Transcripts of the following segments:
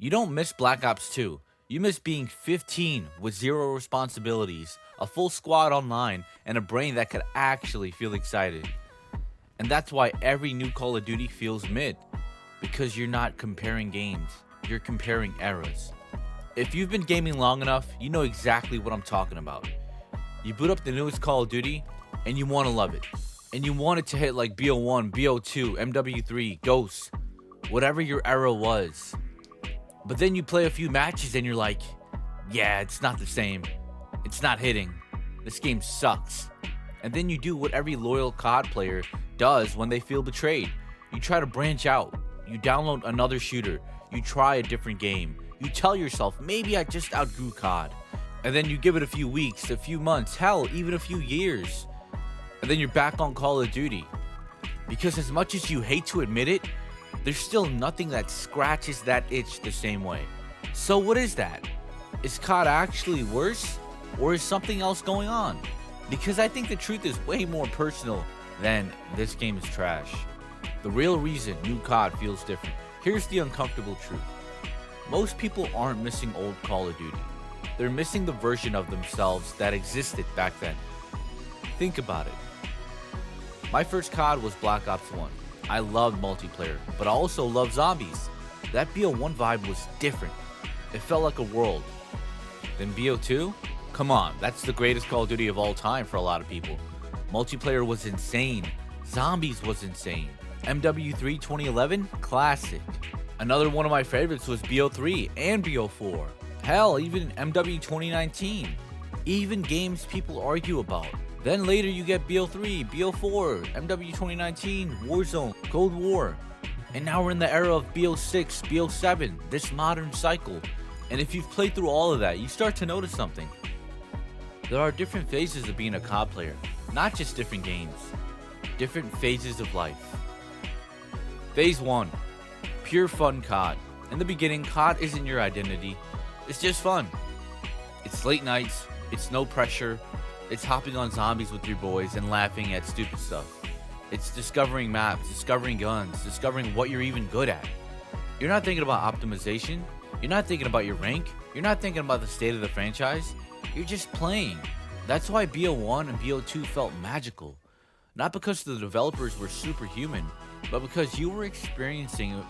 You don't miss Black Ops 2. You miss being 15 with zero responsibilities, a full squad online, and a brain that could actually feel excited. And that's why every new Call of Duty feels mid, because you're not comparing games, you're comparing eras. If you've been gaming long enough, you know exactly what I'm talking about. You boot up the newest Call of Duty, and you want to love it. And you want it to hit like BO1, BO2, MW3, Ghost, whatever your era was. But then you play a few matches and you're like, yeah, it's not the same. It's not hitting. This game sucks. And then you do what every loyal COD player does when they feel betrayed. You try to branch out. You download another shooter. You try a different game. You tell yourself, maybe I just outgrew COD. And then you give it a few weeks, a few months, hell, even a few years. And then you're back on Call of Duty. Because as much as you hate to admit it, there's still nothing that scratches that itch the same way. So what is that? Is COD actually worse? Or is something else going on? Because I think the truth is way more personal than this game is trash. The real reason new COD feels different. Here's the uncomfortable truth. Most people aren't missing old Call of Duty. They're missing the version of themselves that existed back then. Think about it. My first COD was Black Ops 1. I loved multiplayer, but I also loved zombies. That BO1 vibe was different. It felt like a world. Then BO2? Come on, that's the greatest Call of Duty of all time for a lot of people. Multiplayer was insane. Zombies was insane. MW3 2011? Classic. Another one of my favorites was BO3 and BO4. Hell, even MW 2019. Even games people argue about. Then later you get BO3, BO4, MW 2019, Warzone, Cold War. And now we're in the era of BO6, BO7, this modern cycle. And if you've played through all of that, you start to notice something. There are different phases of being a COD player, not just different games. Different phases of life. Phase 1. Pure fun COD. In the beginning, COD isn't your identity. It's just fun. It's late nights, it's no pressure. It's hopping on zombies with your boys and laughing at stupid stuff. It's discovering maps, discovering guns, discovering what you're even good at. You're not thinking about optimization. You're not thinking about your rank. You're not thinking about the state of the franchise. You're just playing. That's why BO1 and BO2 felt magical. Not because the developers were superhuman, but because you were experiencing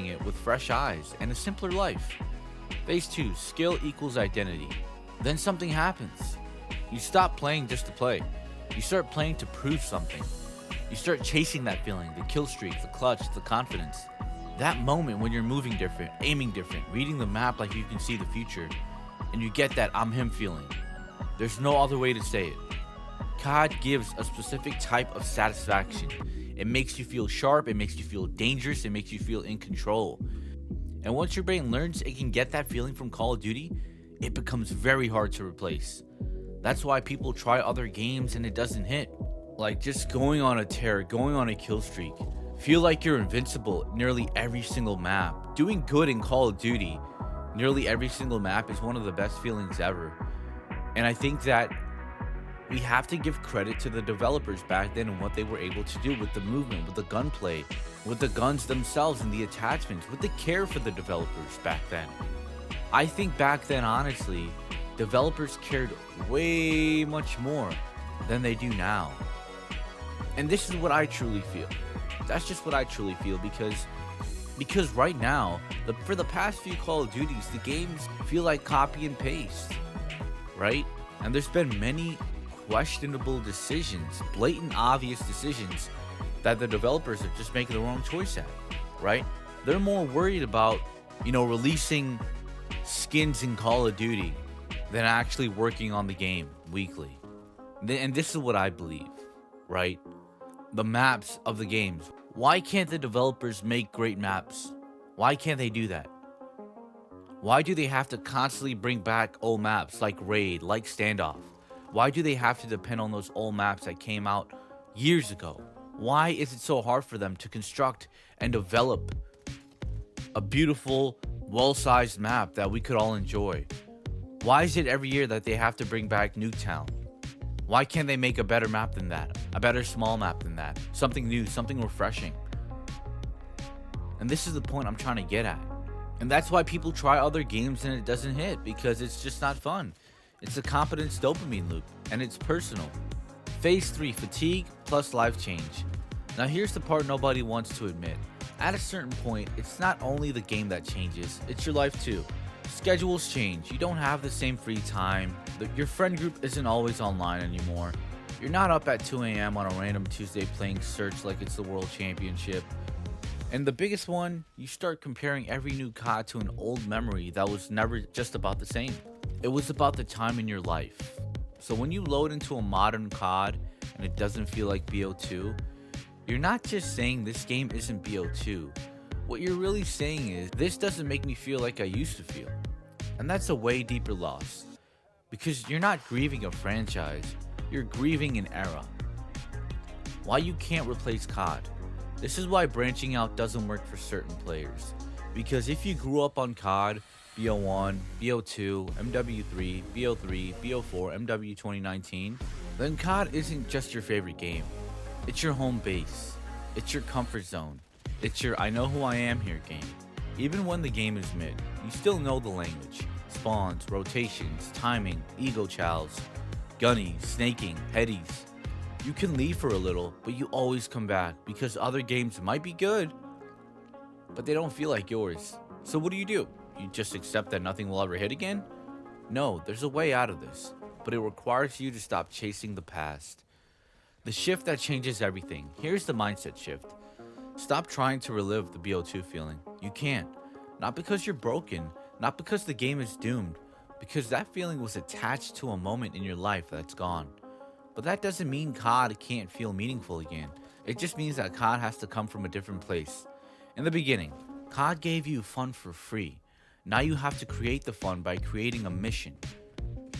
it with fresh eyes and a simpler life. Phase 2, skill equals identity. Then something happens. You stop playing just to play. You start playing to prove something. You start chasing that feeling, the kill streak, the clutch, the confidence. That moment when you're moving different, aiming different, reading the map like you can see the future, and you get that I'm him feeling. There's no other way to say it. COD gives a specific type of satisfaction. It makes you feel sharp, it makes you feel dangerous, it makes you feel in control. And once your brain learns it can get that feeling from Call of Duty, it becomes very hard to replace. That's why people try other games and it doesn't hit. Like just going on a tear, going on a kill streak. Feel like you're invincible nearly every single map. Doing good in Call of Duty, nearly every single map is one of the best feelings ever. And I think that we have to give credit to the developers back then and what they were able to do with the movement, with the gunplay, with the guns themselves and the attachments, with the care for the developers back then. I think back then, honestly, developers cared way much more than they do now. And this is what I truly feel. That's just what I truly feel because right now, for the past few Call of Duties, the games feel like copy and paste, right? And there's been many questionable decisions, blatant obvious decisions that the developers are just making the wrong choice at, right? They're more worried about, releasing skins in Call of Duty than actually working on the game weekly. And this is what I believe, right? The maps of the games. Why can't the developers make great maps? Why can't they do that? Why do they have to constantly bring back old maps like Raid, like Standoff? Why do they have to depend on those old maps that came out years ago? Why is it so hard for them to construct and develop a beautiful, well-sized map that we could all enjoy? Why is it every year that they have to bring back Nuketown? Why can't they make a better map than that? A better small map than that? Something new, something refreshing. And this is the point I'm trying to get at. And that's why people try other games and it doesn't hit, because it's just not fun. It's a competence dopamine loop, and it's personal. Phase 3, fatigue plus life change. Now here's the part nobody wants to admit. At a certain point, it's not only the game that changes, it's your life too. Schedules change, you don't have the same free time, your friend group isn't always online anymore. You're not up at 2 a.m. on a random Tuesday playing Search like it's the World Championship. And the biggest one, you start comparing every new COD to an old memory that was never just about the same. It was about the time in your life. So when you load into a modern COD and it doesn't feel like BO2, you're not just saying this game isn't BO2. What you're really saying is, this doesn't make me feel like I used to feel. And that's a way deeper loss. Because you're not grieving a franchise, you're grieving an era. Why you can't replace COD. This is why branching out doesn't work for certain players. Because if you grew up on COD, BO1, BO2, MW3, BO3, BO4, MW 2019, then COD isn't just your favorite game. It's your home base. It's your comfort zone. It's your I know who I am here game. Even when the game is mid, you still know the language. Spawns, rotations, timing, ego chows, gunnies, snaking, headies. You can leave for a little, but you always come back because other games might be good, but they don't feel like yours. So what do? You just accept that nothing will ever hit again? No, there's a way out of this, but it requires you to stop chasing the past. The shift that changes everything. Here's the mindset shift. Stop trying to relive the BO2 feeling. You can't. Not because you're broken, not because the game is doomed, because that feeling was attached to a moment in your life that's gone. But that doesn't mean COD can't feel meaningful again. It just means that COD has to come from a different place. In the beginning, COD gave you fun for free. Now you have to create the fun by creating a mission.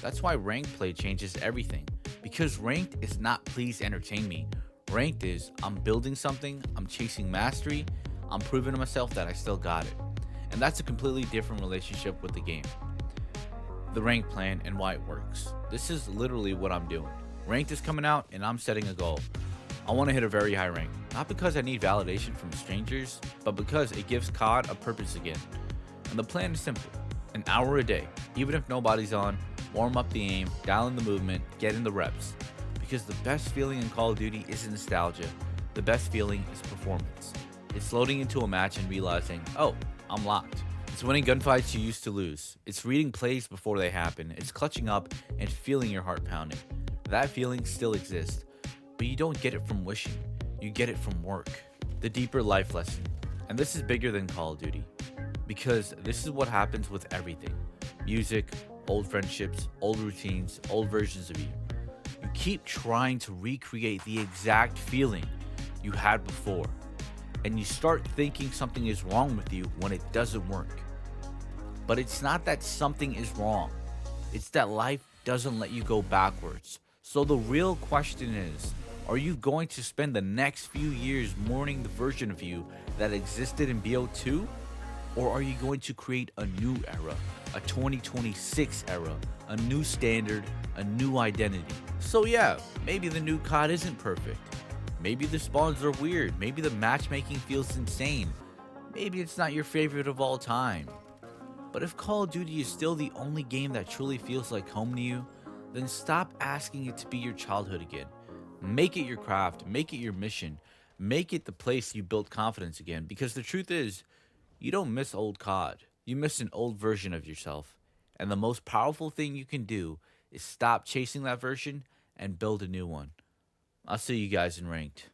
That's why ranked play changes everything. Because ranked is not please entertain me. Ranked is I'm building something, I'm chasing mastery, I'm proving to myself that I still got it. And that's a completely different relationship with the game. The ranked plan and why it works. This is literally what I'm doing. Ranked is coming out and I'm setting a goal. I want to hit a very high rank. Not because I need validation from strangers, but because it gives COD a purpose again. And the plan is simple. An hour a day, even if nobody's on, warm up the aim, dial in the movement, get in the reps. Because the best feeling in Call of Duty isn't nostalgia. The best feeling is performance. It's loading into a match and realizing, oh, I'm locked. It's winning gunfights you used to lose. It's reading plays before they happen. It's clutching up and feeling your heart pounding. That feeling still exists, but you don't get it from wishing. You get it from work. The deeper life lesson. And this is bigger than Call of Duty. Because this is what happens with everything. Music, old friendships, old routines, old versions of you. You keep trying to recreate the exact feeling you had before. And you start thinking something is wrong with you when it doesn't work. But it's not that something is wrong. It's that life doesn't let you go backwards. So the real question is, are you going to spend the next few years mourning the version of you that existed in BO2? Or are you going to create a new era, a 2026 era, a new standard, a new identity? So yeah, maybe the new COD isn't perfect. Maybe the spawns are weird. Maybe the matchmaking feels insane. Maybe it's not your favorite of all time. But if Call of Duty is still the only game that truly feels like home to you, then stop asking it to be your childhood again. Make it your craft, make it your mission, make it the place you build confidence again. Because the truth is, you don't miss old COD. You miss an old version of yourself. And the most powerful thing you can do is stop chasing that version and build a new one. I'll see you guys in ranked.